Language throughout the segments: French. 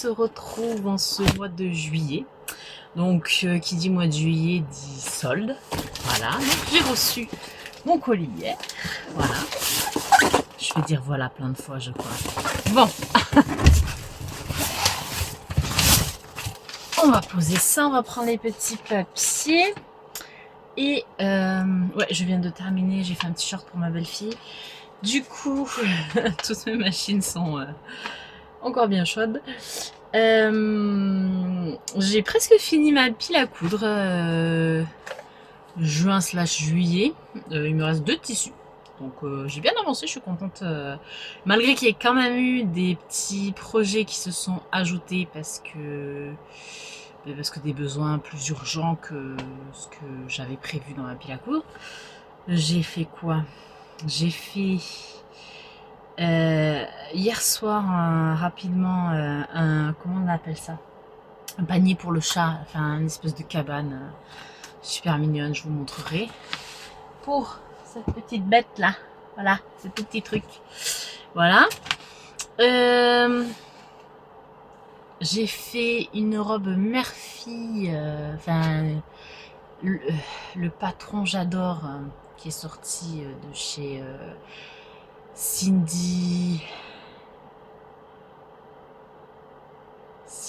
se retrouve en ce mois de juillet. Donc qui dit mois de juillet dit solde. Voilà, donc j'ai reçu mon colis hier. Voilà. Je vais dire voilà plein de fois je crois. Bon. On va poser ça, on va prendre les petits papiers. Et ouais, je viens de terminer, j'ai fait un petit short pour ma belle-fille. Du coup, toutes mes machines sont encore bien chaudes. J'ai presque fini ma pile à coudre juin/juillet. Il me reste 2 tissus. Donc j'ai bien avancé, je suis contente. Malgré qu'il y ait quand même eu des petits projets qui se sont ajoutés parce que des besoins plus urgents que ce que j'avais prévu dans ma pile à coudre. J'ai fait quoi? J'ai fait hier soir rapidement comment on appelle ça? Un panier pour le chat, enfin une espèce de cabane super mignonne, je vous montrerai. Pour cette petite bête là, voilà, ce petit truc. Voilà. J'ai fait une robe mère-fille, enfin le patron j'adore qui est sorti de chez Cindy,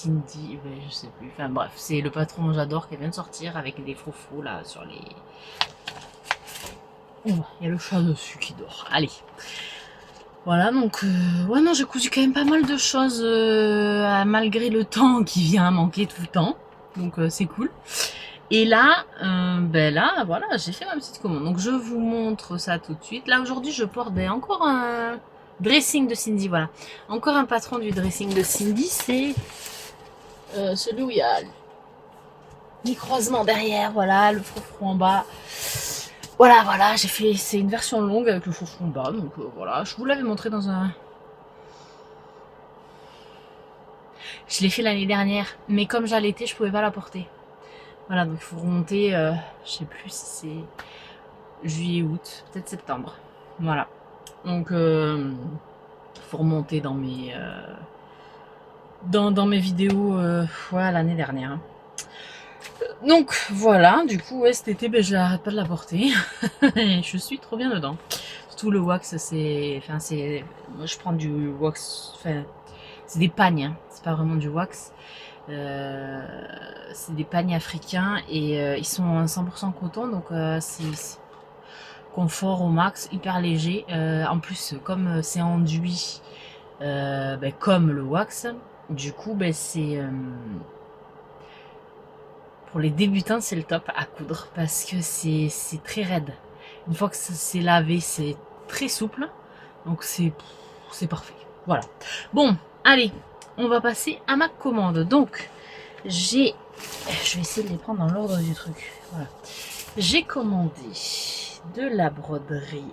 ouais, je sais plus, enfin bref, c'est le patron j'adore qui vient de sortir avec des froufrous là sur les... Oh, il y a le chat dessus qui dort, allez. Voilà, donc ouais non, j'ai cousu quand même pas mal de choses malgré le temps qui vient à manquer tout le temps, donc c'est cool. Et là, là, voilà, j'ai fait ma petite commande. Donc je vous montre ça tout de suite. Là aujourd'hui, je porte encore un dressing de Cindy, voilà. Encore un patron du dressing de Cindy, c'est celui où il y a les croisements derrière, voilà, le froufrou en bas. Voilà, j'ai fait, c'est une version longue avec le froufrou en bas, donc voilà, je vous l'avais montré dans un... Je l'ai fait l'année dernière, mais comme j'allaitais, je pouvais pas la porter. Voilà, donc il faut remonter, je sais plus si c'est juillet, août, peut-être septembre. Voilà, donc il faut remonter dans mes dans mes vidéos ouais, l'année dernière. Donc voilà, du coup ouais, cet été je n'arrête pas de la porter. Je suis trop bien dedans. Surtout le wax, c'est, enfin c'est, moi je prends du wax, enfin c'est des pagnes, hein. C'est pas vraiment du wax. C'est des pagnes africains et ils sont en 100% coton, donc c'est confort au max, hyper léger. En plus, comme c'est enduit comme le wax, du coup c'est pour les débutants, c'est le top à coudre parce que c'est très raide. Une fois que c'est lavé, c'est très souple, donc c'est parfait. Voilà. Bon, allez, on va passer à ma commande. Donc je vais essayer de les prendre dans l'ordre du truc. Voilà. J'ai commandé de la broderie.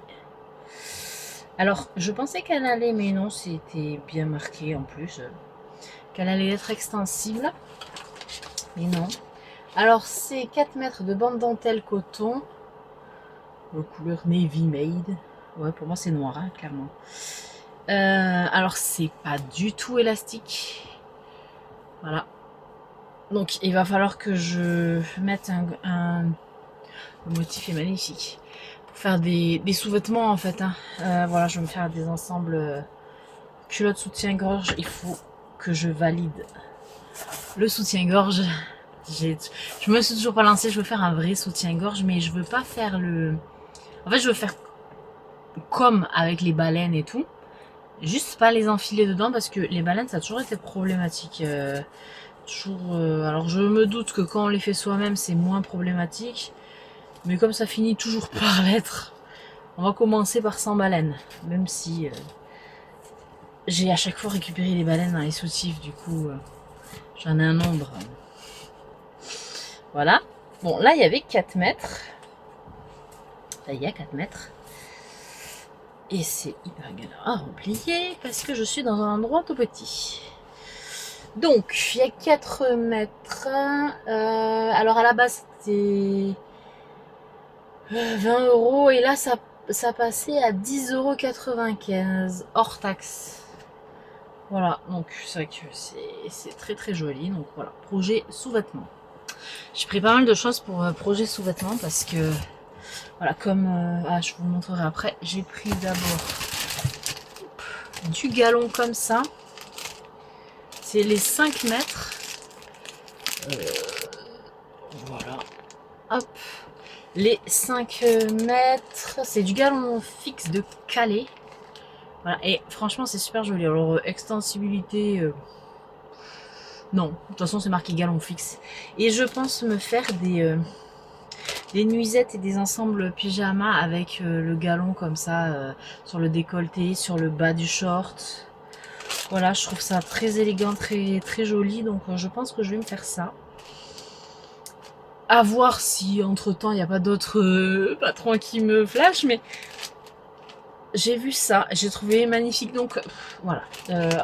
Alors, je pensais qu'elle allait, mais non, c'était bien marqué en plus, qu'elle allait être extensible. Mais non. Alors, c'est 4 mètres de bande dentelle coton. Couleur Navy Made. Ouais, pour moi, c'est noir, hein, clairement. Alors, c'est pas du tout élastique. Voilà. Donc il va falloir que je mette le motif est magnifique pour faire des sous-vêtements en fait, hein. Voilà, je vais me faire des ensembles culotte soutien-gorge. Il faut que je valide le soutien-gorge. Je me suis toujours pas lancée. Je veux faire un vrai soutien-gorge, mais je veux pas faire le... En fait, je veux faire comme avec les baleines et tout, juste pas les enfiler dedans parce que les baleines ça a toujours été problématique. Alors je me doute que quand on les fait soi-même c'est moins problématique, mais comme ça finit toujours par l'être, on va commencer par 100 baleines, même si j'ai à chaque fois récupéré les baleines dans les soutifs, du coup j'en ai un nombre. Voilà. Bon, là il y avait 4 mètres. Là il y a 4 mètres. Et c'est hyper galère à replier parce que je suis dans un endroit tout petit. Donc, il y a 4 mètres. Alors, à la base, c'était 20 €. Et là, ça passait à 10,95 € hors taxe. Voilà, donc c'est vrai que c'est très très joli. Donc voilà, projet sous-vêtements. J'ai pris pas mal de choses pour projet sous-vêtements parce que, voilà, comme je vous montrerai après, j'ai pris d'abord du galon comme ça. C'est les 5 mètres. Voilà, hop. Les 5 mètres, c'est du galon fixe de Calais. Voilà, et franchement, c'est super joli. Alors, extensibilité, non, de toute façon, c'est marqué galon fixe. Et je pense me faire des nuisettes et des ensembles pyjama avec le galon comme ça, sur le décolleté, sur le bas du short. Voilà, je trouve ça très élégant, très, très joli. Donc, je pense que je vais me faire ça. À voir si entre temps il n'y a pas d'autres patrons qui me flashent, mais j'ai vu ça, j'ai trouvé magnifique. Donc voilà,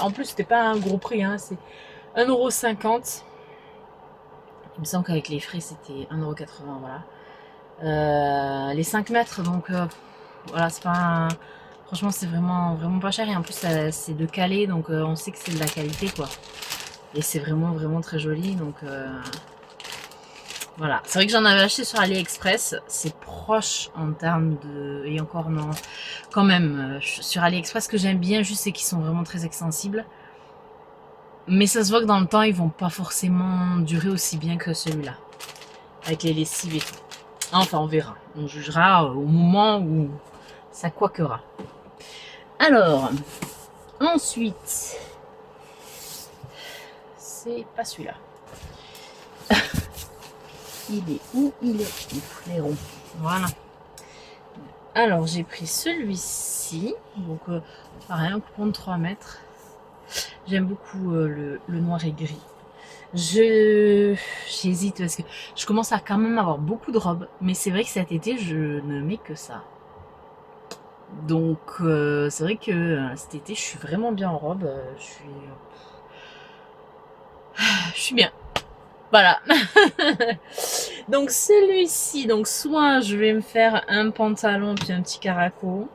en plus c'était pas un gros prix, hein, c'est 1,50 €. Il me semble qu'avec les frais c'était 1,80 €. Voilà, les 5 mètres, donc voilà, c'est pas un... Franchement c'est vraiment vraiment pas cher, et en plus c'est de Calais, donc on sait que c'est de la qualité quoi, et c'est vraiment vraiment très joli. Donc voilà, c'est vrai que j'en avais acheté sur AliExpress, c'est proche en termes de... Et encore non, quand même, sur AliExpress, ce que j'aime bien juste, c'est qu'ils sont vraiment très extensibles. Mais ça se voit que dans le temps, ils vont pas forcément durer aussi bien que celui-là, avec les lessives et tout. Enfin, on verra, on jugera au moment où ça quoiquera. Alors, ensuite, c'est pas celui-là. Il est où? Il est où, fléron? Voilà. Alors, j'ai pris celui-ci. Donc, pareil, un coupon de 3 mètres. J'aime beaucoup le noir et gris. J'hésite parce que je commence à quand même avoir beaucoup de robes. Mais c'est vrai que cet été, je ne mets que ça. Donc, c'est vrai que cet été, je suis vraiment bien en robe. Je suis bien. Voilà. Donc celui-ci, donc soit je vais me faire un pantalon puis un petit caraco,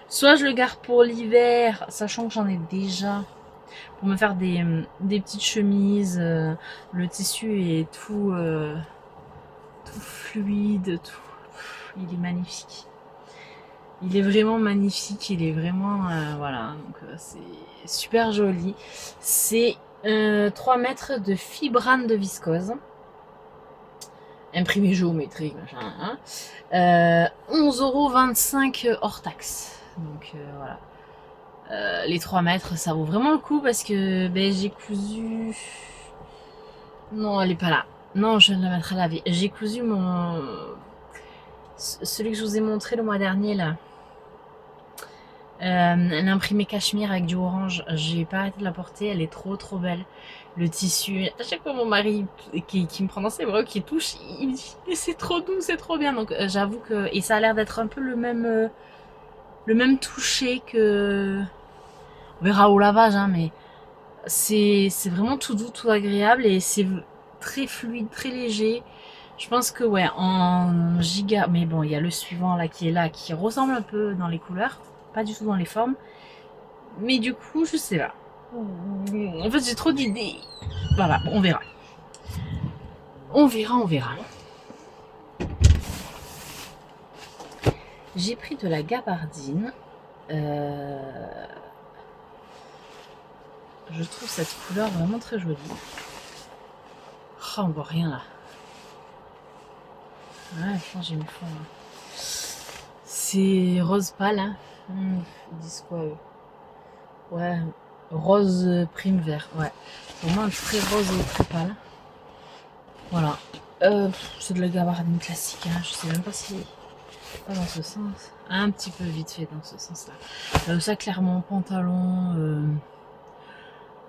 soit je le garde pour l'hiver, sachant que j'en ai déjà, pour me faire des petites chemises. Le tissu est tout, tout fluide, tout, il est magnifique. Il est vraiment magnifique, il est vraiment, voilà, donc c'est super joli. C'est 3 mètres de fibrane de viscose. Imprimé géométrique, machin, hein. 11,25 € hors taxe. Donc voilà. Les 3 mètres, ça vaut vraiment le coup parce que ben, j'ai cousu... Non, elle est pas là. Non, je viens de la mettre à laver. J'ai cousu mon... Celui que je vous ai montré le mois dernier, là. L'imprimé cachemire avec du orange. J'ai pas arrêté de la porter, elle est trop trop belle. Le tissu, à chaque fois mon mari qui me prend dans ses bras, qui touche, il me dit c'est trop doux, c'est trop bien. Donc j'avoue que... Et ça a l'air d'être un peu le même toucher que... On verra au lavage, hein, mais c'est vraiment tout doux, tout agréable, et c'est très fluide, très léger. Je pense que ouais, en giga... Mais bon, il y a le suivant là, qui ressemble un peu dans les couleurs, pas du tout dans les formes. Mais du coup, je sais pas. En fait, j'ai trop d'idées. Voilà, bon, on verra. On verra, on verra. J'ai pris de la gabardine. Je trouve cette couleur vraiment très jolie. Oh, on voit rien là. Ouais, je pense que j'ai mis fond là. C'est rose pâle, hein. Ils disent quoi eux? Ouais, rose prime vert, ouais. Vraiment un très rose et très pâle. Voilà. C'est de la gabardine classique, hein. Je sais même pas si... Pas dans ce sens. Un petit peu vite fait dans ce sens-là. Ça, clairement, pantalon,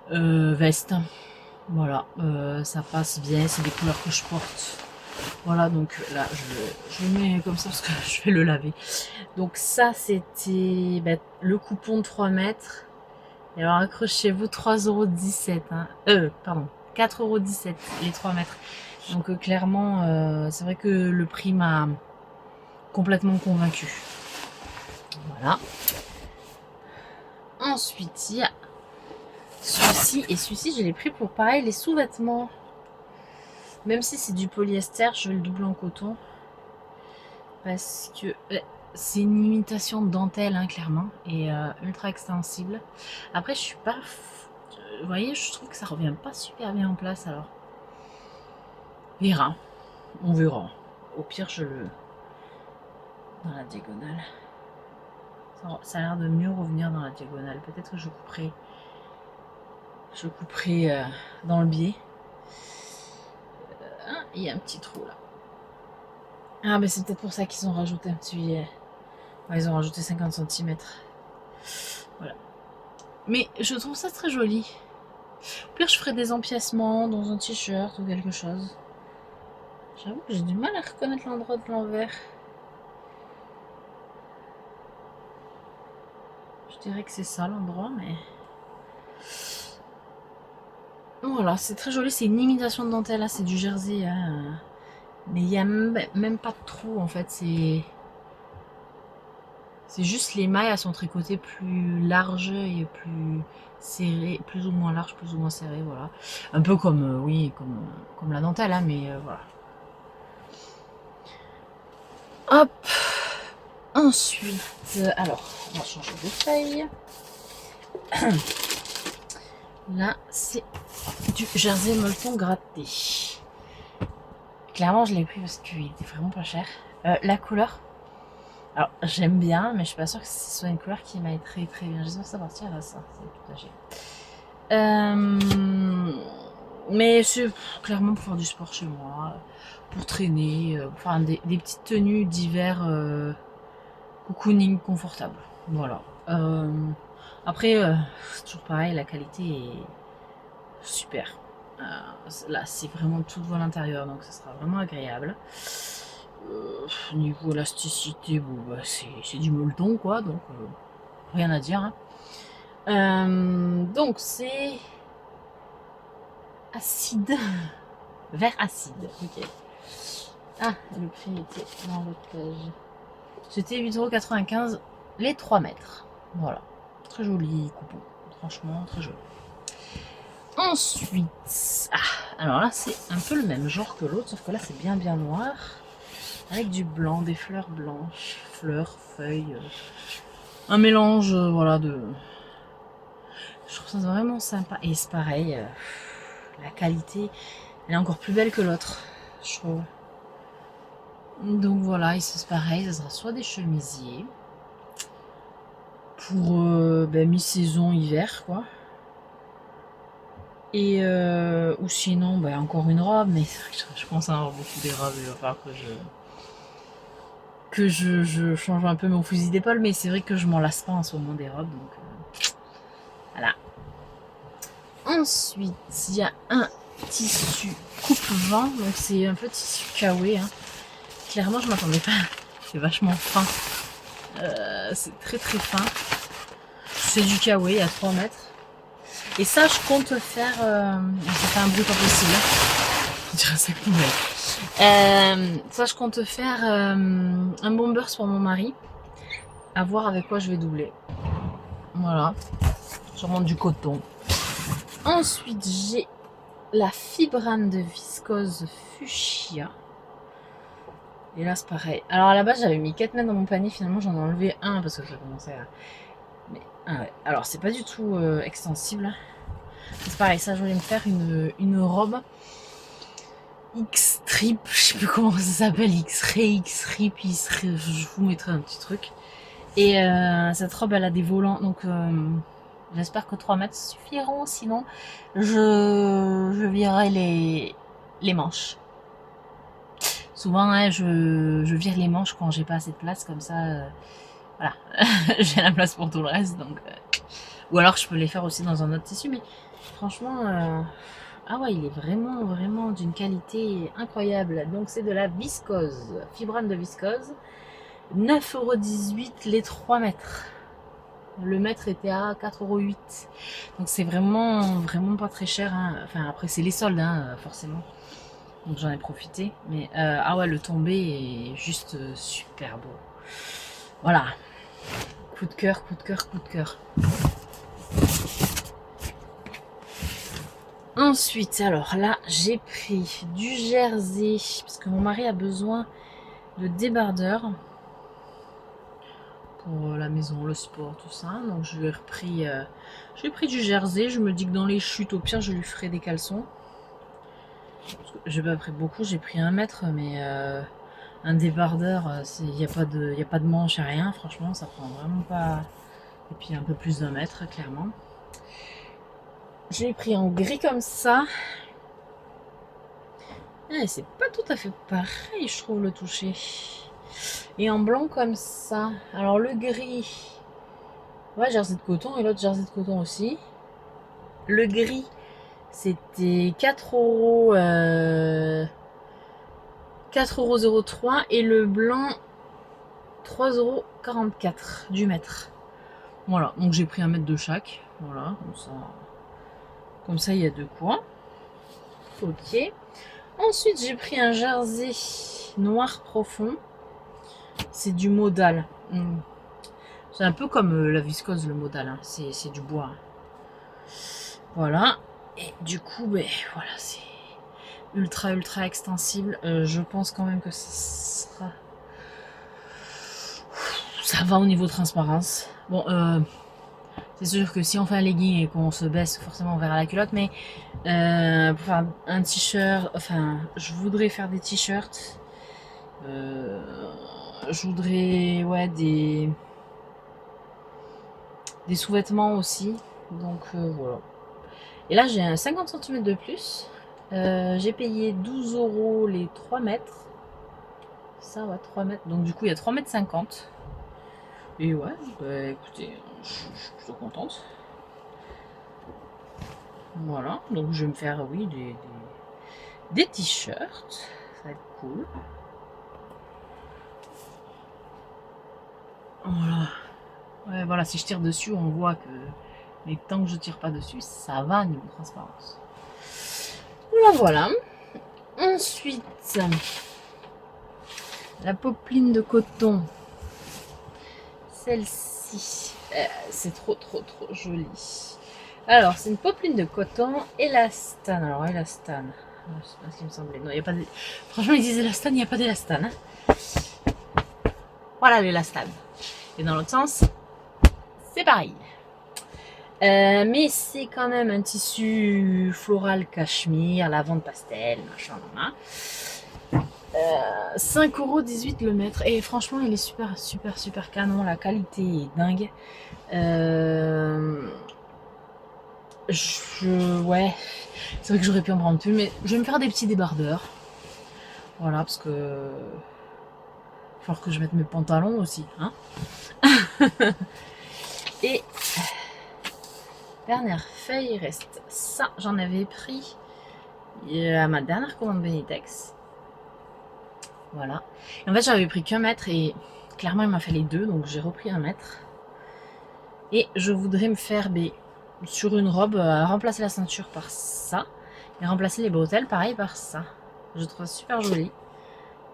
veste. Voilà, ça passe bien, c'est des couleurs que je porte. Voilà, donc là, je le mets comme ça parce que je vais le laver. Donc ça, c'était le coupon de 3 mètres. Et alors, accrochez-vous, 3,17 €. Hein. Pardon, 4,17 € les 3 mètres. Donc clairement, c'est vrai que le prix m'a complètement convaincu. Voilà. Ensuite, il y a Celui-ci, et celui-ci, je l'ai pris pour pareil, les sous-vêtements. Même si c'est du polyester, je vais le doubler en coton. Parce que c'est une imitation de dentelle, hein, clairement, et ultra extensible. Après, je suis pas... Vous voyez, je trouve que ça revient pas super bien en place, alors. Verra. On verra. Au pire, je le... dans la diagonale. Ça a l'air de mieux revenir dans la diagonale. Peut-être que je couperai... dans le biais. Il y a un petit trou, là. Ah, mais c'est peut-être pour ça qu'ils ont rajouté un petit... Ouais, ils ont rajouté 50 cm. Voilà. Mais je trouve ça très joli. Au pire, je ferai des empiècements dans un t-shirt ou quelque chose. J'avoue que j'ai du mal à reconnaître l'endroit de l'envers. Je dirais que c'est ça l'endroit, mais... Voilà, c'est très joli. C'est une imitation de dentelle, là. C'est du jersey. Hein. Mais il n'y a même pas de trou, en fait. C'est juste les mailles, elles sont tricotées plus larges et plus serrées, plus ou moins larges, plus ou moins serrées, voilà. Un peu comme, oui, comme la dentelle, hein, mais voilà. Hop. Ensuite, alors, on va changer de feuille. Là, c'est du jersey molleton gratté. Clairement, je l'ai pris parce qu'il était vraiment pas cher. La couleur, alors j'aime bien, mais je suis pas sûre que ce soit une couleur qui m'aille très très bien. J'espère que ça partira ça, c'est tout à mais c'est clairement pour faire du sport chez moi, pour traîner, enfin des petites tenues d'hiver cocooning confortable. Voilà. Après, c'est toujours pareil, la qualité est super. Là, c'est vraiment tout à l'intérieur, donc ça sera vraiment agréable. Niveau élasticité, bon, bah, c'est du molleton, quoi, donc rien à dire. Hein. Donc, c'est acide. Vert acide, ok. Ah, le prix était dans l'autre page. C'était 8,95 € les 3 mètres. Voilà. Très joli coupon. Franchement, très joli. Ensuite, alors là, c'est un peu le même genre que l'autre, sauf que là, c'est bien noir. Avec du blanc, des fleurs blanches, fleurs, feuilles. Un mélange, voilà, de... Je trouve ça vraiment sympa. Et c'est pareil, la qualité, elle est encore plus belle que l'autre, je trouve. Donc voilà, c'est pareil, ça sera soit des chemisiers pour mi-saison hiver, quoi. Et ou sinon, encore une robe, mais je pense à avoir beaucoup des robes, il va falloir que je change un peu mon fusil d'épaule, mais c'est vrai que je m'en lasse pas en ce moment des robes, donc voilà. Ensuite, il y a un tissu coupe-vent, donc c'est un peu tissu kawaii. Hein. Clairement, je m'attendais pas. C'est vachement fin. C'est très très fin. C'est du kawaii à 3 mètres. Et ça, je compte faire... ça fait un bruit pas possible. On dirait un sac poubelle. Ça, je compte faire un bombers pour mon mari. À voir avec quoi je vais doubler. Voilà. Sûrement du coton. Ensuite, j'ai la fibrane de viscose fuchsia. Et là, c'est pareil. Alors, à la base, j'avais mis 4 mètres dans mon panier. Finalement, j'en ai enlevé un parce que ça commençait à... Mais, ouais. Alors, c'est pas du tout extensible. C'est pareil, ça, je voulais me faire une robe X-strip. Je sais plus comment ça s'appelle. X-ray, X-strip, je vous mettrai un petit truc. Et cette robe, elle a des volants. Donc... j'espère que 3 mètres suffiront, sinon je virerai les manches. Souvent, hein, je vire les manches quand j'ai pas assez de place, comme ça, voilà, j'ai la place pour tout le reste. Donc, ou alors je peux les faire aussi dans un autre tissu, mais franchement, ah ouais, il est vraiment d'une qualité incroyable. Donc c'est de la viscose, fibrane de viscose, 9,18 € les 3 mètres. Le mètre était à 4,08 €. Donc c'est vraiment pas très cher. Hein. Enfin après c'est les soldes hein, forcément. Donc j'en ai profité. Mais ah ouais, le tombé est juste super beau. Voilà. Coup de cœur. Ensuite, alors là, j'ai pris du jersey, parce que mon mari a besoin de débardeurs pour la maison, le sport, tout ça. Donc je lui ai repris, j'ai pris du jersey. Je me dis que dans les chutes, au pire, je lui ferai des caleçons. J'ai pas pris beaucoup, j'ai pris 1 mètre, mais un débardeur, il n'y a pas de manche à rien. Franchement, ça prend vraiment pas. Et puis un peu plus d'1 mètre, clairement. J'ai pris en gris comme ça. Ah, c'est pas tout à fait pareil, je trouve, le toucher. Et en blanc comme ça. Alors le gris, ouais, jersey de coton, et l'autre jersey de coton aussi. Le gris, c'était 4 €, 4,03 € et le blanc 3,44 € du mètre. Voilà, donc j'ai pris 1 mètre de chaque. Voilà, comme ça il y a de quoi. Ok. Ensuite j'ai pris un jersey noir profond. C'est du modal. C'est un peu comme la viscose, le modal. Hein. C'est du bois. Voilà. Et du coup, ben, voilà, c'est ultra extensible. Je pense quand même que ça sera... Ça va au niveau transparence. Bon, c'est sûr que si on fait un legging et qu'on se baisse, forcément on verra la culotte. Mais pour faire un t-shirt, enfin, je voudrais faire des t-shirts. Je voudrais, ouais, des sous-vêtements aussi. Donc voilà. Et là j'ai un 50 cm de plus. J'ai payé 12 € les 3 mètres. Ça, ouais, 3 mètres. Donc du coup il y a 3,50 m. Et ouais, bah écoutez, je suis plutôt contente. Voilà, donc je vais me faire, oui, des t-shirts. Ça va être cool. Voilà. Ouais, voilà, si je tire dessus, on voit que... Mais tant que je tire pas dessus, ça va niveau transparence. Voilà. Ensuite, la popeline de coton. Celle-ci, c'est trop joli. Alors, c'est une popeline de coton élastane. Alors, élastane, c'est pas ce qui me semblait. Non, il n'y a pas de... Franchement, ils disent élastane, il n'y a pas d'élastane. Hein. Voilà l'élastane. Et dans l'autre sens, c'est pareil. Mais c'est quand même un tissu floral cachemire, lavande pastel, machin, machin. 5,18 € le mètre. Et franchement, il est super canon. La qualité est dingue. Ouais, c'est vrai que j'aurais pu en prendre plus, mais je vais me faire des petits débardeurs. Voilà, parce que... il va falloir que je mette mes pantalons aussi. Hein. Et... dernière feuille, il reste ça. J'en avais pris à ma dernière commande Benitex. Voilà. Et en fait, j'avais pris qu'1 mètre et clairement, il m'a fallu 2, donc j'ai repris 1 mètre. Et je voudrais me faire, sur une robe, remplacer la ceinture par ça. Et remplacer les bretelles, pareil, par ça. Je trouve ça super joli.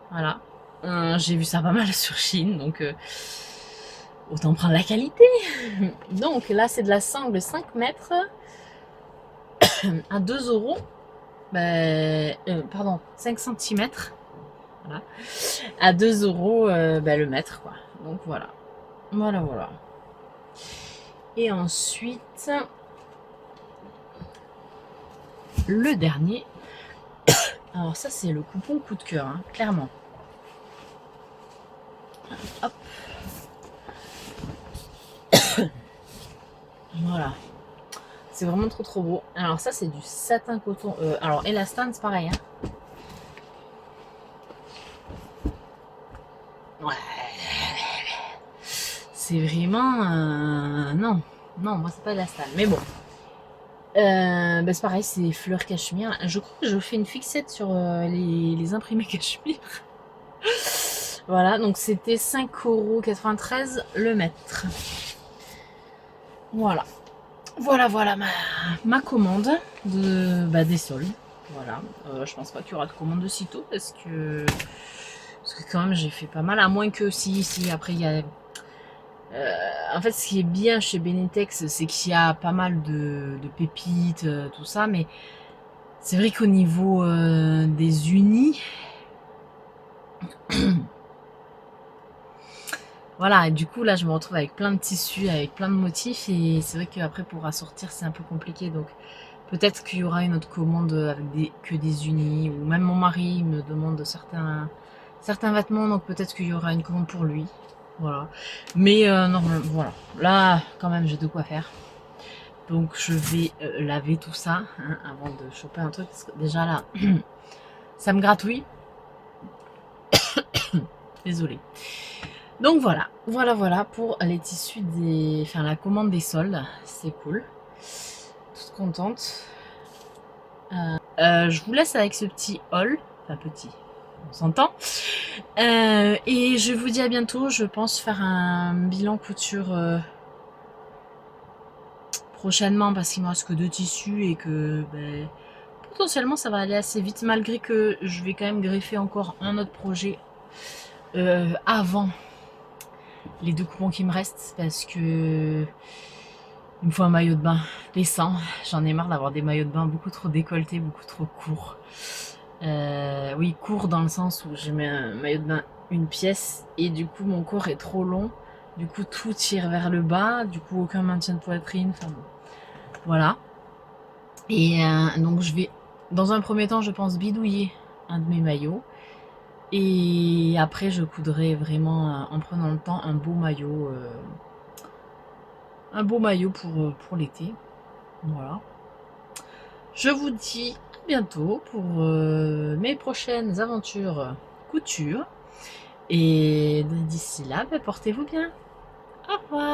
Voilà. J'ai vu ça pas mal sur Shein, donc autant prendre la qualité. Donc là, c'est de la sangle 5 mètres à 2 €. Pardon, 5 cm. Voilà. À 2 € le mètre, quoi. Donc voilà. Voilà. Et ensuite, le dernier. Alors ça, c'est le coupon coup de cœur, hein, clairement. Hop. Voilà. C'est vraiment trop beau. Alors ça, c'est du satin coton. Alors élastane, c'est pareil. Hein. Ouais. C'est vraiment... non, moi c'est pas élastane. Mais bon. C'est pareil, c'est fleurs cachemire. Je crois que je fais une fixette sur les imprimés cachemire. Voilà, donc c'était 5,93 € le mètre. Voilà. Voilà ma commande des soldes. Voilà. Je pense pas qu'il y aura de commande de sitôt parce que quand même j'ai fait pas mal. À moins que si après il y a... en fait, ce qui est bien chez Benitex, c'est qu'il y a pas mal de pépites, tout ça, mais C'est vrai qu'au niveau des unis, voilà, et du coup là je me retrouve avec plein de tissus, avec plein de motifs, et c'est vrai qu'après pour assortir c'est un peu compliqué, donc peut-être qu'il y aura une autre commande avec que des unis, ou même mon mari me demande certains vêtements, donc peut-être qu'il y aura une commande pour lui, voilà. Mais normalement, voilà, là quand même j'ai de quoi faire. Donc je vais laver tout ça hein, avant de choper un truc, parce que déjà là, ça me gratouille. Désolée. Donc voilà pour les tissus enfin la commande des soldes, c'est cool. Toute contente. Je vous laisse avec ce petit haul, enfin petit, on s'entend. Et je vous dis à bientôt, je pense faire un bilan couture prochainement parce qu'il me reste que 2 tissus et que potentiellement ça va aller assez vite, malgré que je vais quand même greffer encore un autre projet avant les 2 coupons qui me restent, parce que il me faut un maillot de bain décent. J'en ai marre d'avoir des maillots de bain beaucoup trop décolletés, beaucoup trop courts. Oui, court dans le sens où je mets un maillot de bain une pièce et du coup mon corps est trop long. Du coup tout tire vers le bas, du coup aucun maintien de poitrine. Enfin bon, voilà. Et donc je vais, dans un premier temps, je pense bidouiller un de mes maillots. Et après je coudrai vraiment, en prenant le temps, un beau maillot pour l'été. Voilà. Je vous dis à bientôt pour mes prochaines aventures couture. Et d'ici là, portez-vous bien. Au revoir.